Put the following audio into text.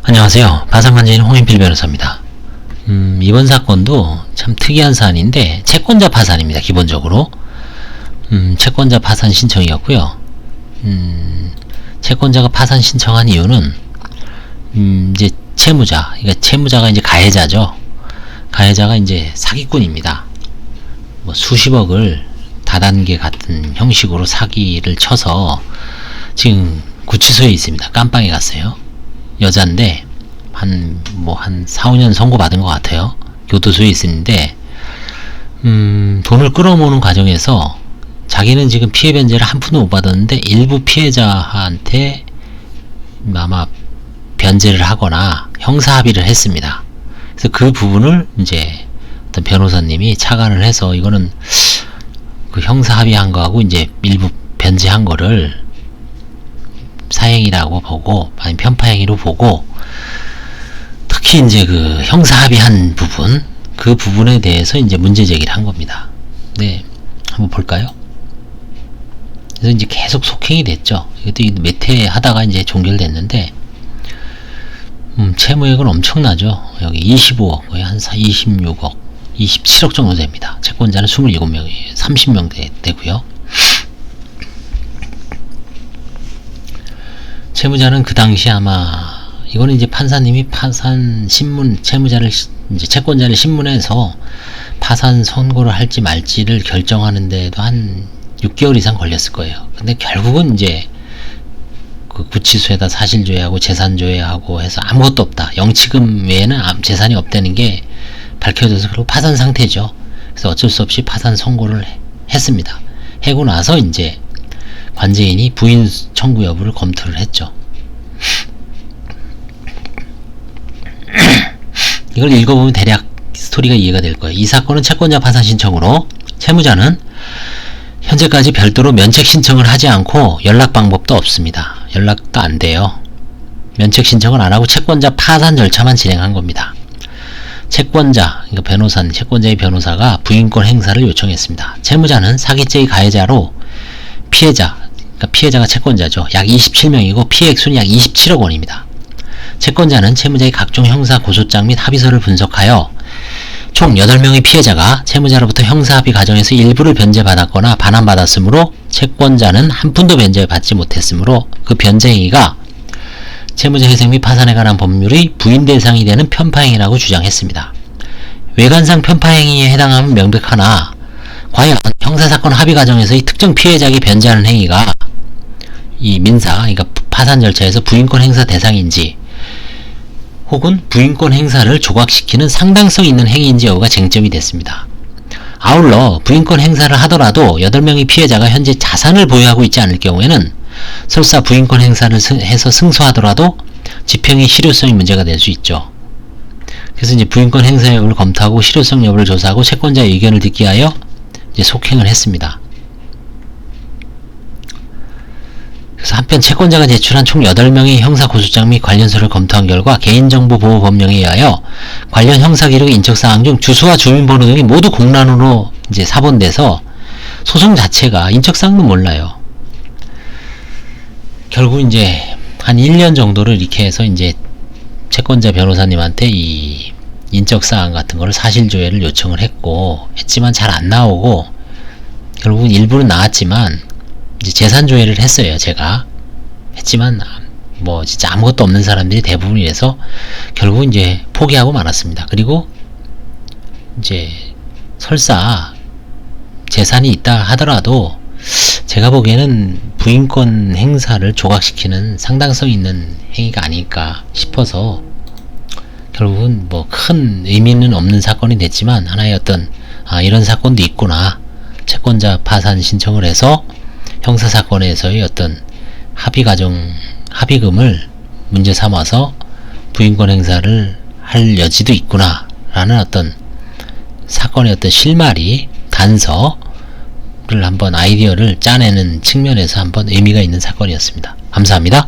안녕하세요. 파산관제인 홍인필 변호사입니다. 이번 사건도 참 특이한 사안인데 채권자 파산입니다. 기본적으로 채권자 파산 신청이었고요. 채권자가 파산 신청한 이유는 이제 채무자, 그러니까 채무자가 이제 가해자죠. 가해자가 이제 사기꾼입니다. 뭐 수십억을 다단계 같은 형식으로 사기를 쳐서 지금 구치소에 있습니다. 깜빵에 갔어요. 여잔데 한 4, 5년 선고받은 것 같아요. 교도소에 있는데 돈을 끌어모으는 과정에서 자기는 지금 피해 변제를 한 푼도 못 받았는데 일부 피해자한테 아마 변제를 하거나 형사 합의를 했습니다. 그래서 그 부분을 이제 어떤 변호사님이 착안을 해서 이거는 그 형사 합의한 거하고 이제 일부 변제한 거를 사행이라고 보고 아니면 편파행위로 보고 특히 이제 그 형사 합의한 부분 그 부분에 대해서 이제 문제 제기를 한 겁니다. 네, 한번 볼까요? 그래서 이제 계속 속행이 됐죠. 이것도 몇 회 하다가 이제 종결됐는데 채무액은 엄청나죠. 여기 25억, 거의 한 26억, 27억 정도 됩니다. 채권자는 27명이에요. 30명 되고요. 채무자는 그 당시 아마 이거는 이제 판사님이 파산 신문 채무자를 이제 채권자를 신문해서 파산 선고를 할지 말지를 결정하는데도 한 6개월 이상 걸렸을 거예요. 근데 결국은 이제 그 구치소에다 사실조회하고 재산조회하고 해서 아무것도 없다. 영치금 외에는 재산이 없다는 게 밝혀져서 그리고 파산 상태죠. 그래서 어쩔 수 없이 파산 선고를 했습니다. 하고 나서 이제 관제인이 부인 청구 여부를 검토를 했죠. 이걸 읽어보면 대략 스토리가 이해가 될 거예요. 이 사건은 채권자 파산 신청으로 채무자는 현재까지 별도로 면책 신청을 하지 않고 연락 방법도 없습니다. 연락도 안 돼요. 면책 신청을 안 하고 채권자 파산 절차만 진행한 겁니다. 채권자, 그러니까 변호사는 채권자의 변호사가 부인권 행사를 요청했습니다. 채무자는 사기죄의 가해자로 그러니까 피해자가 채권자죠. 약 27명이고 피해액수는 약 27억 원입니다. 채권자는 채무자의 각종 형사 고소장 및 합의서를 분석하여 총 8명의 피해자가 채무자로부터 형사합의 과정에서 일부를 변제받았거나 반환받았으므로 채권자는 한 푼도 변제받지 못했으므로 그 변제행위가 채무자 회생 및 파산에 관한 법률의 부인 대상이 되는 편파행위라고 주장했습니다. 외관상 편파행위에 해당하면 명백하나 과연 형사사건 합의 과정에서의 특정 피해자에게 변제하는 행위가 이 민사, 그러니까 파산 절차에서 부인권 행사 대상인지 혹은 부인권 행사를 조각시키는 상당성 있는 행위인지 여부가 쟁점이 됐습니다. 아울러 부인권 행사를 하더라도 8명의 피해자가 현재 자산을 보유하고 있지 않을 경우에는 설사 부인권 행사를 해서 승소하더라도 집행의 실효성이 문제가 될 수 있죠. 그래서 이제 부인권 행사 여부를 검토하고 실효성 여부를 조사하고 채권자의 의견을 듣기 위하여 이제 속행을 했습니다. 그래서 한편 채권자가 제출한 총 8명의 형사고소장 및 관련서를 검토한 결과 개인정보보호법령에 의하여 관련 형사기록 인적사항 중 주소와 주민번호 등이 모두 공란으로 이제 사본돼서 소송 자체가 인적사항도 몰라요. 결국 이제 한 1년 정도를 이렇게 해서 이제 채권자 변호사님한테 이 인적사항 같은 거를 사실조회를 요청을 했지만 잘 안 나오고 결국은 일부는 나왔지만 이제 재산조회를 했어요. 제가 했지만 뭐 진짜 아무것도 없는 사람들이 대부분이라서 결국은 이제 포기하고 말았습니다. 그리고 이제 설사 재산이 있다 하더라도 제가 보기에는 부인권 행사를 조각시키는 상당성 있는 행위가 아닐까 싶어서 결국은 뭐 큰 의미는 없는 사건이 됐지만 하나의 어떤 이런 사건도 있구나. 채권자 파산 신청을 해서 형사사건에서의 어떤 합의금을 문제 삼아서 부인권 행사를 할 여지도 있구나 라는 어떤 사건의 어떤 실마리, 단서를 한번 아이디어를 짜내는 측면에서 한번 의미가 있는 사건이었습니다. 감사합니다.